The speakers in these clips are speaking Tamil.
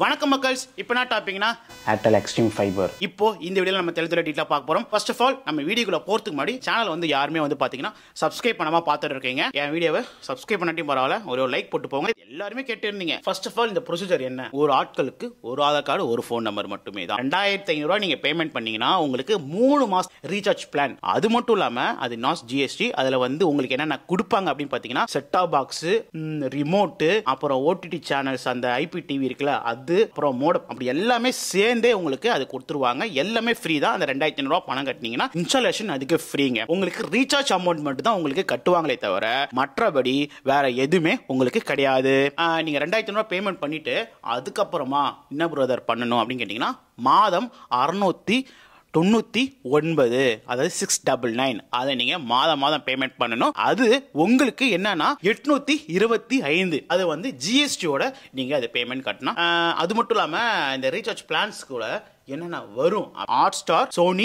வணக்கம் மக்கள்ஸ், இப்போ என்ன டாபிக்னா ஏர்டெல் எக்ஸ்ட்ரீம் ஃபைபர். இப்போ இந்த வீடியோல நம்ம தெளிவாக டீட்டெயிலாக பார்க்க போறோம். ஃபர்ஸ்ட் ஆஃப் ஆல் நம்ம வீடியோக்குள்ள போறதுக்கு முன்னாடி சேனல் வந்து யாருமே வந்து பாத்தீங்கன்னா சப்ஸ்கிரைப் பண்ணாம பார்த்துட்டு இருக்கீங்க. என் வீடியோவை சப்ஸ்கிரைப் பண்ணாட்டியும் பரவாயில்ல, ஒரு லைக் போட்டு போங்க. எல்லாருமே கேட்டு இருந்தீங்க. ஃபர்ஸ்ட் ஆஃப் ஆல் இந்த ப்ரொசீஜர் என்ன? ஒரு ஆட்களுக்கு ஒரு ஆதார் கார்டு, ஒரு ஃபோன் நம்பர் மட்டுமே தான். 2500 நீங்க பேமெண்ட் பண்ணீங்கன்னா உங்களுக்கு 3 மாசம் ரீசார்ஜ் பிளான். அது மட்டும் இல்லாம அது நாஸ் ஜிஎஸ்டி. அதுல வந்து உங்களுக்கு என்னென்ன கொடுப்பாங்க அப்படின்னு பாத்தீங்கன்னா செட் டாப் பாக்ஸ், ரிமோட்டு, அப்புறம் ஓடிடி சேனல்ஸ், அந்த ஐபி டிவி இருக்குல்ல அது, அப்புறம் மோடம், அப்படி எல்லாமே சேர்ந்தே உங்களுக்கு அது கொடுத்துருவாங்க. எல்லாமே ஃப்ரீ தான். அந்த 2500 பணம் கட்டினீங்கன்னா இன்ஸ்டாலேஷன் அதுக்கு ஃப்ரீங்க. உங்களுக்கு ரீசார்ஜ் அமௌண்ட் மட்டும் தான் உங்களுக்கு கட்டுவாங்களே தவிர மற்றபடி வேற எதுவுமே உங்களுக்கு கிடையாது. நீங்க 2500 பேமெண்ட் பண்ணிட்டு அதுக்கப்புறமா என்ன பிரதர் பண்ணணும் அப்படின்னு கேட்டீங்கன்னா மாதம் 699, அதாவது 699, அதை நீங்க மாதம் பேமெண்ட் பண்ணணும். அது உங்களுக்கு என்னன்னா 825, அது வந்து ஜிஎஸ்டியோட நீங்க அதை பேமெண்ட் கட்டணும். அது மட்டும் இல்லாம இந்த ரீசார்ஜ் பிளான்ஸ் கூட என்னென்ன வரும், Hotstar, Sony,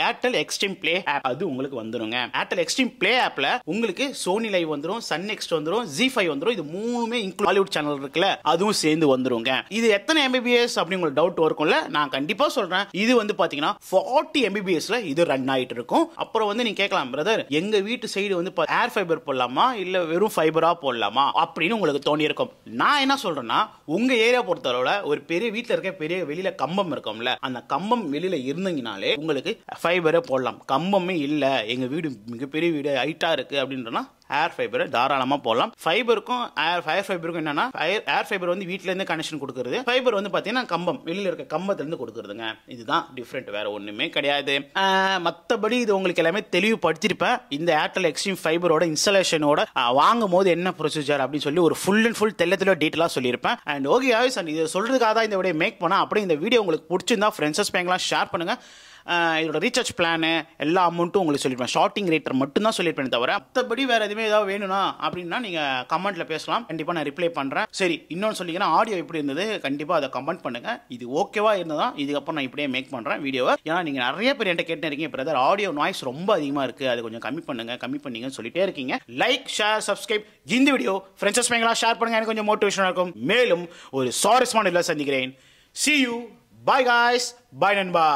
Airtel Xstream Play app அது உங்களுக்கு வந்துருங்க. ஏர்டெல் எக்ஸ்ட்ரீம் பிளே ஆப்ல உங்களுக்கு சோனி லைவ் வந்துரும், சன் நெக்ஸ்ட் வந்துரும், ஜி5 வந்துரும். இது மூணுமே ஹாலிவுட் சேனல் இருக்குல்ல, அதுவும் சேர்ந்து வந்துருங்க. இது எத்தனை எம்பிபிஎஸ் அப்படி உங்களுக்கு டவுட் இருக்கும்ல, நான் கண்டிப்பா சொல்றேன். இது வந்து பாத்தீங்கன்னா 40 எம்பிபிஎஸ்ல இது ரன் ஆயிட்டு இருக்கும். அப்புறம் வந்து நீங்க கேட்கலாம், பிரதர் எங்க வீட்டு சைடு வந்து ஏர் ஃபைபர் போடலாமா இல்ல வெறும் ஃபைபரா போடலாமா அப்படின்னு உங்களுக்கு தோணி இருக்கும். நான் என்ன சொல்றேன்னா, உங்க ஏரியா பொறுத்தளவுல ஒரு பெரிய வீட்டுல இருக்க பெரிய வெளியில கம்பம் இருக்கும்ல, அந்த கம்பம் வெளியில இருந்தீங்கனாலே உங்களுக்கு ஃபைபரை போடலாம். கம்பமே இல்ல, எங்க வீடு மிகப்பெரிய வீடு ஹைட்டா இருக்கு அப்படின்றனா ஏர் ஃபைபரை தாராளமா போடலாம். ஃபைபருக்கும் ஏர் ஃபைபருக்கும் என்னன்னா, ஏர் ஃபைபர் வந்து வீட்ல இருந்து கனெக்ஷன் கொடுக்குறது, ஃபைபர் வந்து பாத்தீங்கன்னா கம்பம் வெளியில இருக்க கம்பத்துல இருந்து கொடுக்குறதுங்க. இதுதான் டிஃபரெண்ட், வேற ஒண்ணுமே கிடையாது. மத்தபடி இது உங்களுக்கு எல்லாமே தெளிவுபடுத்திருப்பேன். இந்த ஏர்டெல் எக்ஸ்ட்ரீம் ஃபைபரோட இன்ஸ்டாலேஷனோட வாங்கும் போது என்ன ப்ரொசீஜர் அப்படின்னு சொல்லி ஒரு ஃபுல் அண்ட் ஃபுல் தெளிவா டீட்டெயிலா சொல்லியிருப்பேன். அண்ட் ஓகே ஆயிஸ், அண்ட் இது சொல்றதுக்காக தான் இந்த வீடியோ மேக் பண்ணா. அப்படியே இந்த வீடியோ உங்களுக்கு பிடிச்சிருந்தா ஃப்ரெண்ட்ஸ் பேங்கெல்லாம் ஷேர் பண்ணுங்க. இதோட ரீசார்ஜ் பிளானு எல்லா அமௌண்ட்டும் உங்களுக்கு சொல்லியிருப்பேன். ஷார்ட்டிங் ரேட்டர் மட்டும் தான் சொல்லியிருப்பேன் தவிர மற்றபடி வேற எதுவுமே ஏதாவது வேணும்னா அப்படின்னா நீங்க கமெண்ட்ல பேசலாம். கண்டிப்பா நான் ரிப்ளை பண்றேன். சரி, இன்னொன்று சொல்லிங்கன்னா ஆடியோ எப்படி இருந்தது கண்டிப்பா அதை கமெண்ட் பண்ணுங்க. இது ஓகேவா இருந்ததா இதுக்கப்புறம் நான் இப்படியே மேக் பண்றேன் வீடியோவை. ஏன்னா நீங்க நிறைய பேர் என்கிட்ட கேட்டு இருக்கீங்க, பிரதர் ஆடியோ நாய்ஸ் ரொம்ப அதிகமா இருக்கு, அது கொஞ்சம் கம்மி பண்ணீங்கன்னு சொல்லிட்டே இருக்கீங்க. Like, share, subscribe. இந்த வீடியோ ஃப்ரெண்ட்ஸ் பேங்கெல்லாம் ஷேர் பண்ணுங்க, எனக்கு கொஞ்சம் மோட்டிவேஷனா இருக்கும். மேலும் ஒரு சுவாரஸ்யமான இதில் சந்திக்கிறேன். See you. Bye guys. Bye நண்பா.